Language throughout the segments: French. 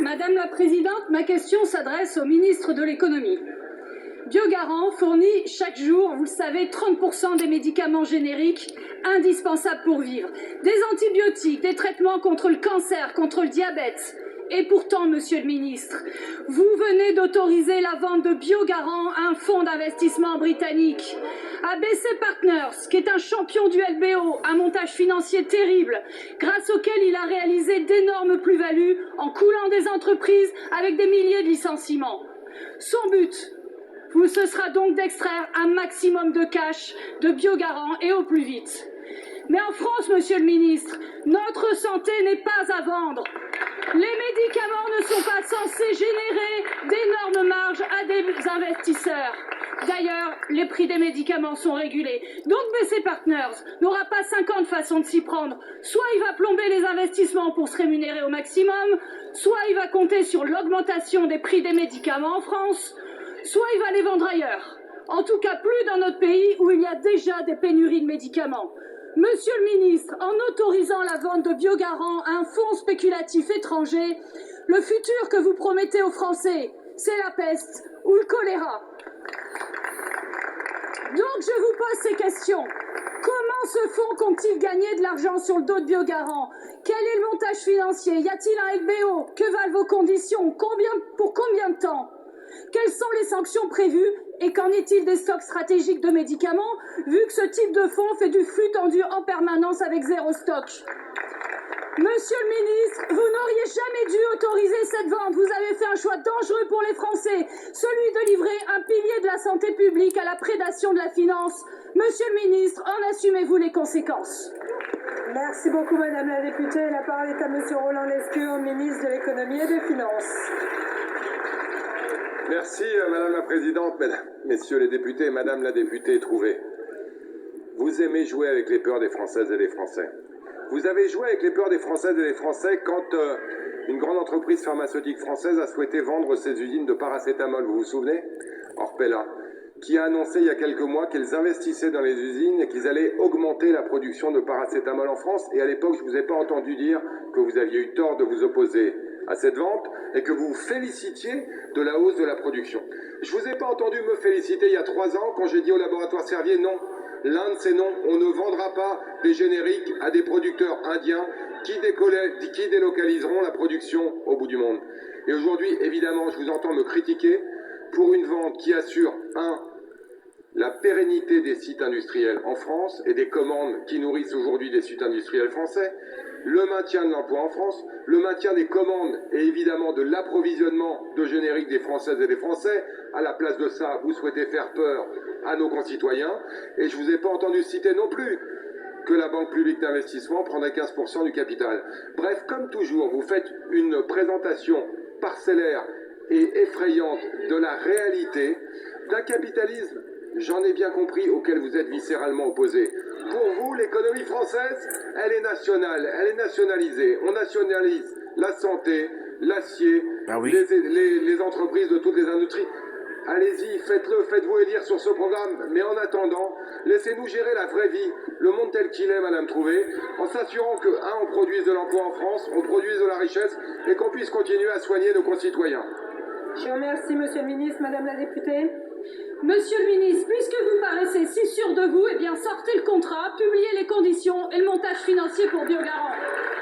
Madame la Présidente, ma question s'adresse au ministre de l'Économie. Biogarant fournit chaque jour, vous le savez, 30% des médicaments génériques indispensables pour vivre. Des antibiotiques, des traitements contre le cancer, contre le diabète. Et pourtant, monsieur le ministre, vous venez d'autoriser la vente de Biogarant à un fonds d'investissement britannique. ABC Partners, qui est un champion du LBO, un montage financier terrible, grâce auquel il a réalisé d'énormes plus-values en coulant des entreprises avec des milliers de licenciements. Son but, ce sera donc d'extraire un maximum de cash de Biogarant et au plus vite. Mais en France, monsieur le ministre, notre santé n'est pas à vendre. Les médicaments ne sont pas censés générer d'énormes marges à des investisseurs. D'ailleurs, les prix des médicaments sont régulés. Donc BC Partners n'aura pas 50 façons de s'y prendre. Soit il va plomber les investissements pour se rémunérer au maximum, soit il va compter sur l'augmentation des prix des médicaments en France, soit il va les vendre ailleurs. En tout cas, plus dans notre pays où il y a déjà des pénuries de médicaments. Monsieur le ministre, en autorisant la vente de Biogarant à un fonds spéculatif étranger, le futur que vous promettez aux Français, c'est la peste ou le choléra. Donc je vous pose ces questions. Comment ce fonds compte-t-il gagner de l'argent sur le dos de Biogarant? Quel est le montage financier? Y a-t-il un LBO? Que valent vos conditions? Pour combien de temps? Quelles sont les sanctions prévues? Et qu'en est-il des stocks stratégiques de médicaments, vu que ce type de fonds fait du flux tendu en permanence avec zéro stock? Monsieur le ministre, vous n'auriez jamais dû autoriser cette vente. Vous avez fait un choix dangereux pour les Français, celui de livrer un pilier de la santé publique à la prédation de la finance. Monsieur le ministre, en assumez-vous les conséquences? Merci beaucoup, madame la députée. La parole est à monsieur Roland Lescure, ministre de l'économie et des finances. Merci, madame la présidente, mesdames, messieurs les députés, madame la députée Trouvé. Vous aimez jouer avec les peurs des Françaises et des Français. Vous avez joué avec les peurs des Françaises et des Français quand une grande entreprise pharmaceutique française a souhaité vendre ses usines de paracétamol, vous vous souvenez? Orpella, qui a annoncé il y a quelques mois qu'ils investissaient dans les usines et qu'ils allaient augmenter la production de paracétamol en France. Et à l'époque, je ne vous ai pas entendu dire que vous aviez eu tort de vous opposer à cette vente et que vous vous félicitiez de la hausse de la production. Je ne vous ai pas entendu me féliciter il y a 3 ans quand j'ai dit au laboratoire Servier non. L'Inde, c'est non. On ne vendra pas des génériques à des producteurs indiens qui délocaliseront la production au bout du monde. Et aujourd'hui, évidemment, je vous entends me critiquer pour une vente qui assure, la pérennité des sites industriels en France et des commandes qui nourrissent aujourd'hui des sites industriels français, le maintien de l'emploi en France, le maintien des commandes et évidemment de l'approvisionnement de génériques des Françaises et des Français. À la place de ça, vous souhaitez faire peur à nos concitoyens. Et je ne vous ai pas entendu citer non plus que la Banque publique d'investissement prendrait 15% du capital. Bref, comme toujours, vous faites une présentation parcellaire et effrayante de la réalité d'un capitalisme, j'en ai bien compris, auquel vous êtes viscéralement opposé. Pour vous, l'économie française, elle est nationale, elle est nationalisée. On nationalise la santé, l'acier, les entreprises de toutes les industries. Allez-y, faites-le, faites-vous élire sur ce programme. Mais en attendant, laissez-nous gérer la vraie vie, le monde tel qu'il est, madame Trouvé, en s'assurant que, on produise de l'emploi en France, on produise de la richesse et qu'on puisse continuer à soigner nos concitoyens. Je vous remercie, monsieur le ministre, madame la députée. Monsieur le ministre, puisque vous paraissez si sûr de vous, eh bien sortez le contrat, publiez les conditions et le montage financier pour Biogarant.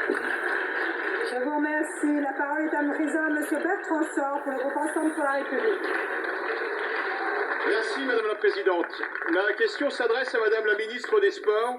Je vous remercie. La parole est à monsieur Bertrand Sort pour le groupe Ensemble pour la République. Merci madame la présidente. Ma question s'adresse à madame la ministre des Sports.